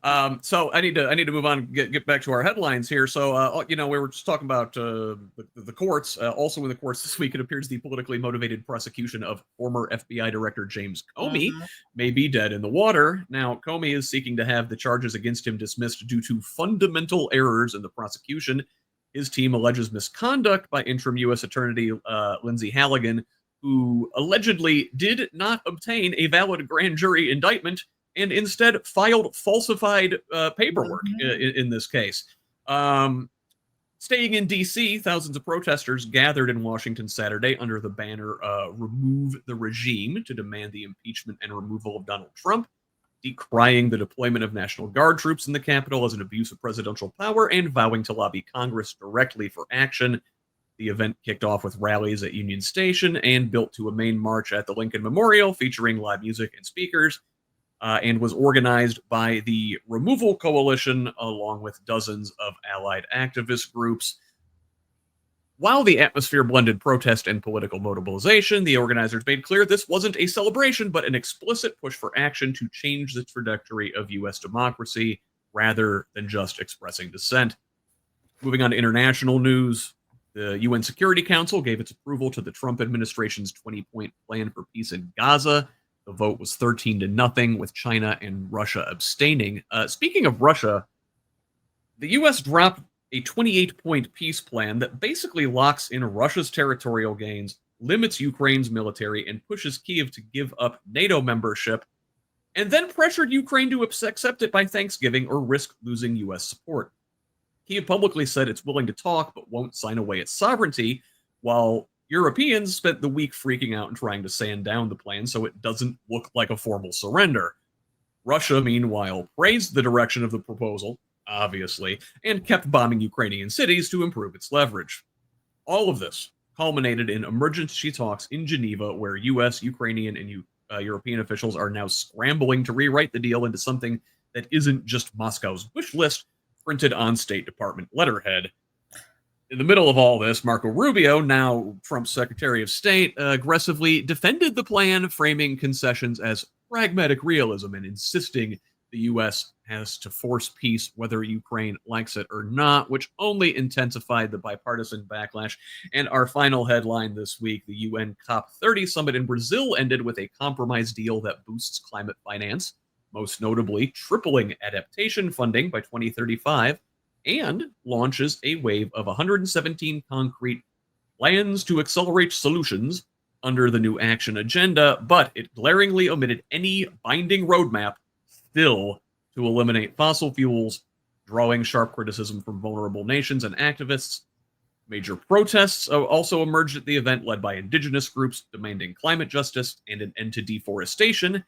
So I need to move on and get back to our headlines here. So, we were just talking about the courts. Also in the courts this week, it appears the politically motivated prosecution of former FBI Director James Comey may be dead in the water. Now, Comey is seeking to have the charges against him dismissed due to fundamental errors in the prosecution. His team alleges misconduct by interim U.S. Attorney Lindsay Halligan, who allegedly did not obtain a valid grand jury indictment and instead filed falsified paperwork in this case. Staying in D.C., thousands of protesters gathered in Washington Saturday under the banner Remove the Regime to demand the impeachment and removal of Donald Trump, decrying the deployment of National Guard troops in the Capitol as an abuse of presidential power and vowing to lobby Congress directly for action. The event kicked off with rallies at Union Station and built to a main march at the Lincoln Memorial featuring live music and speakers. And was organized by the Removal Coalition, along with dozens of allied activist groups. While the atmosphere blended protest and political mobilization, the organizers made clear this wasn't a celebration, but an explicit push for action to change the trajectory of U.S. democracy, rather than just expressing dissent. Moving on to international news, the UN Security Council gave its approval to the Trump administration's 20-point plan for peace in Gaza. The vote was 13-0, with China and Russia abstaining. Speaking of Russia, the U.S. dropped a 28-point peace plan that basically locks in Russia's territorial gains, limits Ukraine's military, and pushes Kyiv to give up NATO membership, and then pressured Ukraine to accept it by Thanksgiving or risk losing U.S. support. Kyiv publicly said it's willing to talk but won't sign away its sovereignty, while Europeans spent the week freaking out and trying to sand down the plan so it doesn't look like a formal surrender. Russia, meanwhile, praised the direction of the proposal, obviously, and kept bombing Ukrainian cities to improve its leverage. All of this culminated in emergency talks in Geneva, where U.S., Ukrainian, and European officials are now scrambling to rewrite the deal into something that isn't just Moscow's wish list printed on State Department letterhead. In the middle of all this, Marco Rubio, now Trump's Secretary of State, aggressively defended the plan, framing concessions as pragmatic realism and insisting the U.S. has to force peace whether Ukraine likes it or not, which only intensified the bipartisan backlash. And our final headline this week, the UN COP30 summit in Brazil ended with a compromise deal that boosts climate finance, most notably tripling adaptation funding by 2035, and launches a wave of 117 concrete plans to accelerate solutions under the new action agenda, but it glaringly omitted any binding roadmap still to eliminate fossil fuels, drawing sharp criticism from vulnerable nations and activists. Major protests also emerged at the event, led by indigenous groups demanding climate justice and an end to deforestation,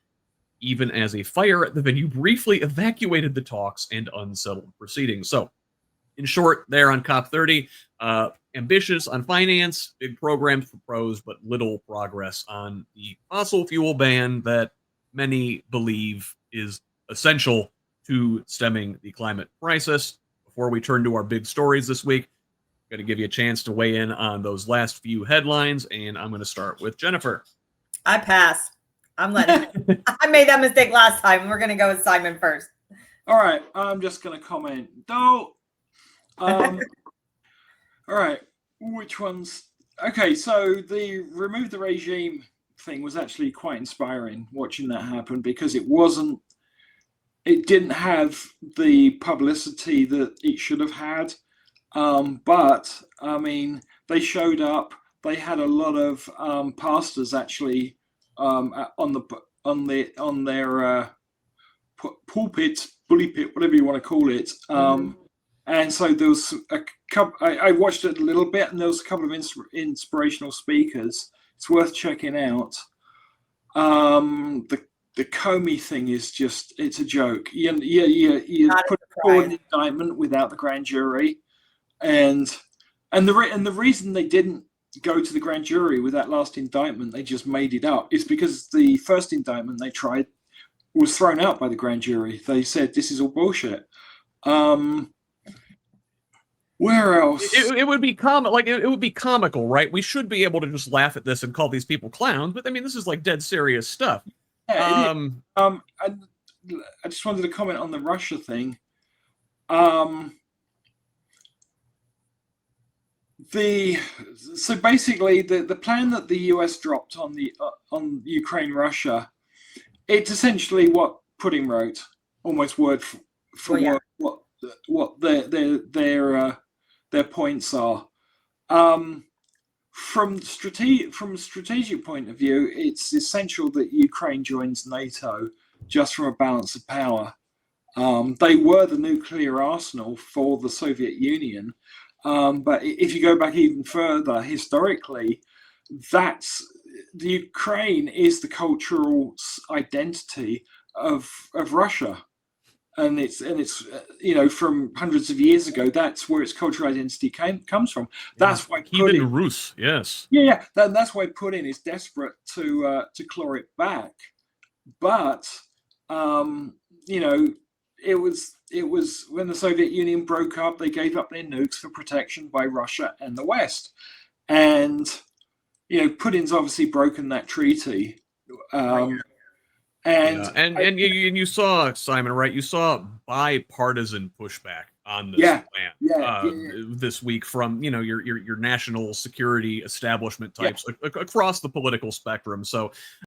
even as a fire at the venue briefly evacuated the talks and unsettled proceedings. So, in short, there on COP30, ambitious on finance, big programs proposed, but little progress on the fossil fuel ban that many believe is essential to stemming the climate crisis. Before we turn to our big stories this week, I'm going to give you a chance to weigh in on those last few headlines, and I'm going to start with Jennifer. I pass. I'm letting I made that mistake last time. We're going to go with Simon first. All right. I'm just going to comment. Though. All right, which ones? Okay, so the remove the regime thing was actually quite inspiring watching that happen, because it didn't have the publicity that it should have had, but I mean, they showed up. They had a lot of pastors actually on their pulpit, bully pit, whatever you want to call it. And so there was a couple, I watched it a little bit, and there was a couple of inspirational speakers. It's worth checking out. The Comey thing is just, it's a joke. You put forward an indictment without the grand jury. And the reason they didn't go to the grand jury with that last indictment, they just made it up, is because the first indictment they tried was thrown out by the grand jury. They said, this is all bullshit. Where else? It would be it would be comical, right? We should be able to just laugh at this and call these people clowns, but I mean, this is like dead serious stuff. Yeah, I just wanted to comment on the Russia thing. So basically, the plan that the US dropped on Ukraine Russia, it's essentially what Putin wrote, almost word for word, what their points are. From a strategic point of view, it's essential that Ukraine joins NATO just from a balance of power. They were the nuclear arsenal for the Soviet Union. But if you go back even further historically, the Ukraine is the cultural identity of Russia, and it's from hundreds of years ago. That's where its cultural identity comes from. That's why Putin, Rus, yes, that's why Putin is desperate to claw it back. But it was when the Soviet Union broke up, they gave up their nukes for protection by Russia and the West. And, Putin's obviously broken that treaty. And you saw, Simon, right? You saw bipartisan pushback on this plan this week from, your national security establishment types across the political spectrum. So